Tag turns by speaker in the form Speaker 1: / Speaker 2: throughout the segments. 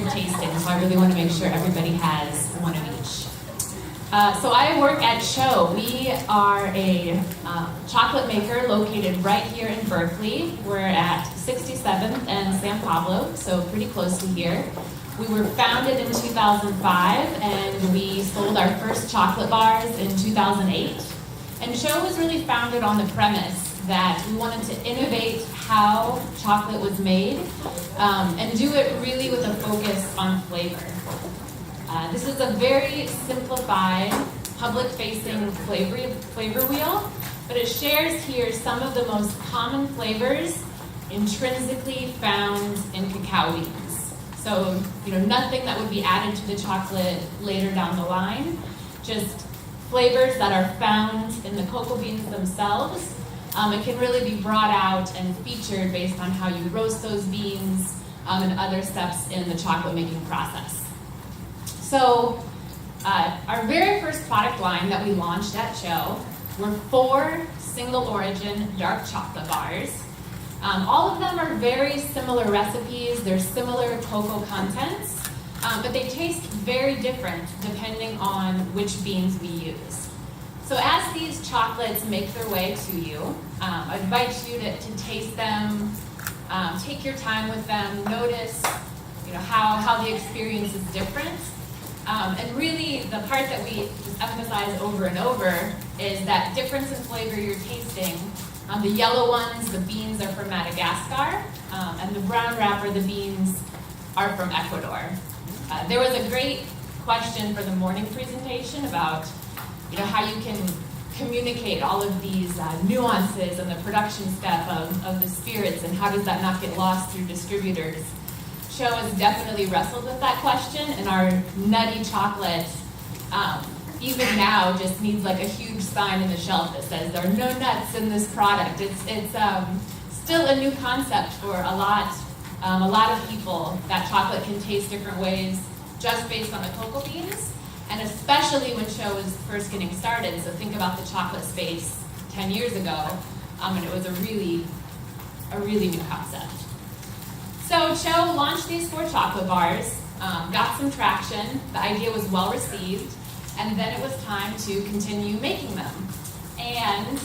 Speaker 1: group tasting, so I really want to make sure everybody has one of each. So I work at CHO. We are a chocolate maker located right here in Berkeley. We're at 67th and San Pablo, so pretty close to here. We were founded in 2005, and we sold our first chocolate bars in 2008. And CHO was really founded on the premise that we wanted to innovate how chocolate was made and do it really with a focus on flavor. This is a very simplified, public-facing flavor wheel, but it shares here some of the most common flavors intrinsically found in cacao beans. So, nothing that would be added to the chocolate later down the line, just flavors that are found in the cocoa beans themselves. It can really be brought out and featured based on how you roast those beans and other steps in the chocolate making process. So our very first product line that we launched at CHO were 4 single origin dark chocolate bars. All of them are very similar recipes. They're similar cocoa contents, but they taste very different depending on which beans we use. So as these chocolates make their way to you, I invite you to taste them, take your time with them, notice how the experience is different. And really the part that we emphasize over and over is that difference in flavor you're tasting. The yellow ones, the beans are from Madagascar, and the brown wrapper, the beans are from Ecuador. There was a great question for the morning presentation about how you can communicate all of these nuances and the production step of the spirits, and how does that not get lost through distributors. CHO has definitely wrestled with that question, and our nutty chocolate, even now, just needs like a huge sign in the shelf that says there are no nuts in this product. It's still a new concept for a lot of people, that chocolate can taste different ways just based on the cocoa beans, and especially when CHO was first getting started. So think about the chocolate space 10 years ago, and it was a really new concept. So CHO launched these 4 chocolate bars, got some traction, the idea was well received, and then it was time to continue making them. And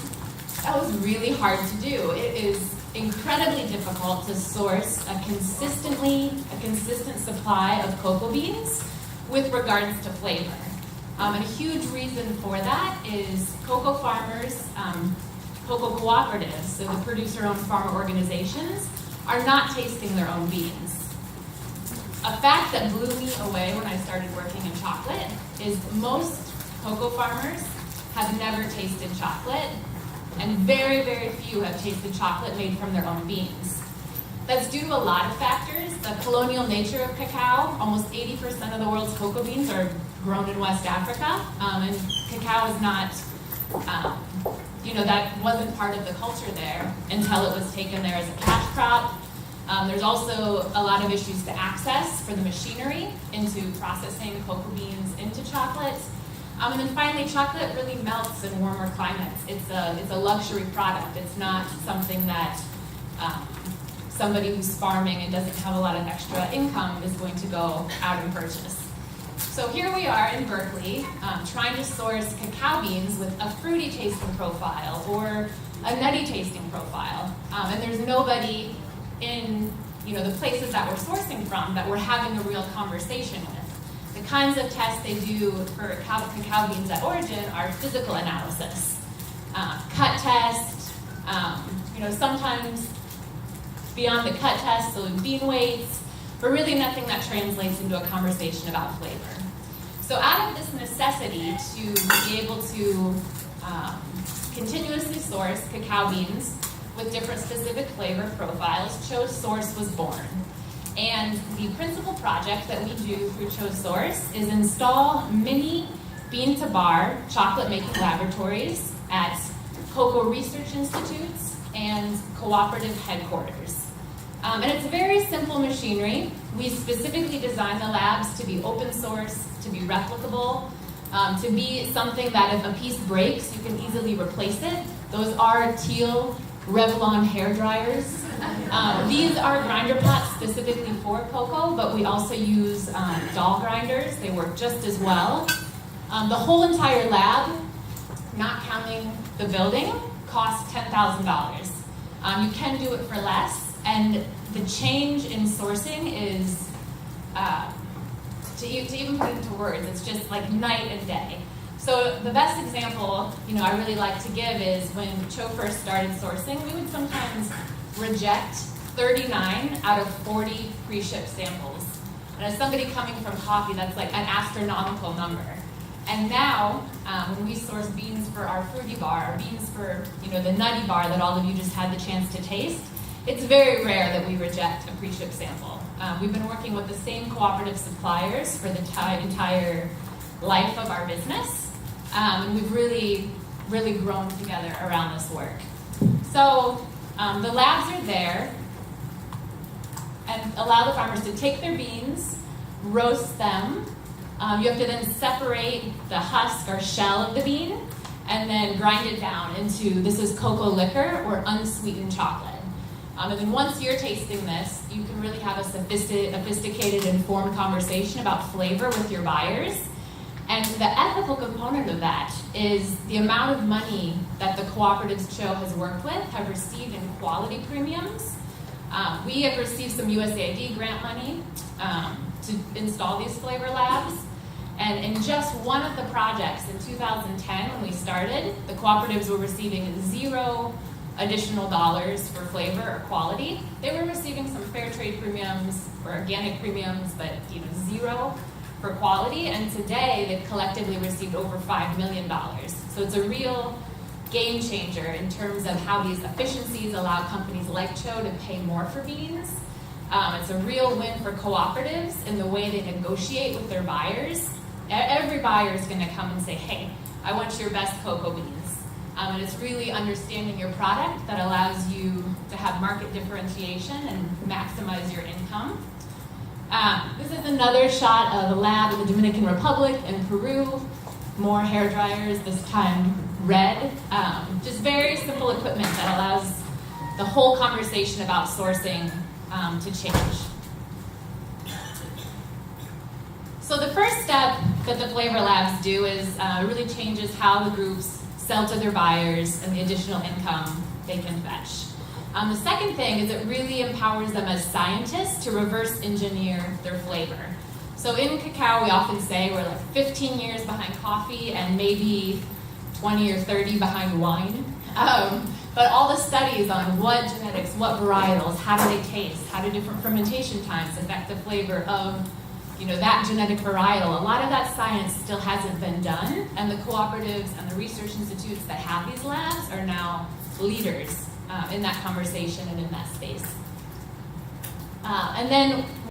Speaker 1: that was really hard to do. It is incredibly difficult to source a consistent supply of cocoa beans with regards to flavor. And a huge reason for that is cocoa farmers, cocoa cooperatives, so the producer-owned farmer organizations, are not tasting their own beans. A fact that blew me away when I started working in chocolate is most cocoa farmers have never tasted chocolate, and very, very few have tasted chocolate made from their own beans. That's due to a lot of factors. The colonial nature of cacao, almost 80% of the world's cocoa beans are grown in West Africa, and cacao is not, that wasn't part of the culture there until it was taken there as a cash crop. There's also a lot of issues to access for the machinery into processing cocoa beans into chocolate. And then finally, chocolate really melts in warmer climates. It's a luxury product. It's not something that somebody who's farming and doesn't have a lot of extra income is going to go out and purchase. So here we are in Berkeley, trying to source cacao beans with a fruity tasting profile or a nutty tasting profile. And there's nobody in the places that we're sourcing from that we're having a real conversation with. The kinds of tests they do for cacao beans at origin are physical analysis, cut test, sometimes beyond the cut test, so bean weights, but really nothing that translates into a conversation about flavor. So out of this necessity to be able to continuously source cacao beans with different specific flavor profiles, TCHOSource was born. And the principal project that we do through TCHOSource is install mini bean-to-bar chocolate-making laboratories at cocoa research institutes and cooperative headquarters. And it's very simple machinery. We specifically designed the labs to be open source, to be replicable, to be something that if a piece breaks, you can easily replace it. Those are teal Revlon hair dryers These are grinder pots specifically for cocoa, but we also use doll grinders. They work just as well. The whole entire lab, not counting the building, costs $10,000. You can do it for less, and the change in sourcing is, to even put it into words, it's just like night and day. So the best example, I really like to give is when Cho first started sourcing, we would sometimes reject 39 out of 40 pre-shipped samples. And as somebody coming from coffee, that's like an astronomical number. And now, when we source beans for our fruity bar, or beans for the nutty bar that all of you just had the chance to taste, it's very rare that we reject a pre-shipped sample. We've been working with the same cooperative suppliers for the entire life of our business. And we've really, really grown together around this work. So the labs are there and allow the farmers to take their beans, roast them. You have to then separate the husk or shell of the bean and then grind it down into, this is cocoa liquor or unsweetened chocolate. And then once you're tasting this, you can really have a sophisticated, informed conversation about flavor with your buyers. And the ethical component of that is the amount of money that the cooperatives Cho has worked with have received in quality premiums. We have received some USAID grant money to install these flavor labs. And in just one of the projects in 2010, when we started, the cooperatives were receiving $0 additional dollars for flavor or quality. They were receiving some fair trade premiums or organic premiums, but $0 for quality. And today, they've collectively received over $5 million. So it's a real game changer in terms of how these efficiencies allow companies like Cho to pay more for beans. It's a real win for cooperatives in the way they negotiate with their buyers. Every buyer is going to come and say, hey, I want your best cocoa beans. And it's really understanding your product that allows you to have market differentiation and maximize your income. This is another shot of a lab in the Dominican Republic and Peru. More hair dryers, this time red. Just very simple equipment that allows the whole conversation about sourcing to change. So the first step that the flavor labs do is really changes how the groups sell to their buyers and the additional income they can fetch. The second thing is it really empowers them as scientists to reverse engineer their flavor. So in cacao, we often say we're like 15 years behind coffee and maybe 20 or 30 behind wine. But all the studies on what genetics, what varietals, how do they taste, how do different fermentation times affect the flavor of that genetic varietal, a lot of that science still hasn't been done, and the cooperatives and the research institutes that have these labs are now leaders in that conversation and in that space. And then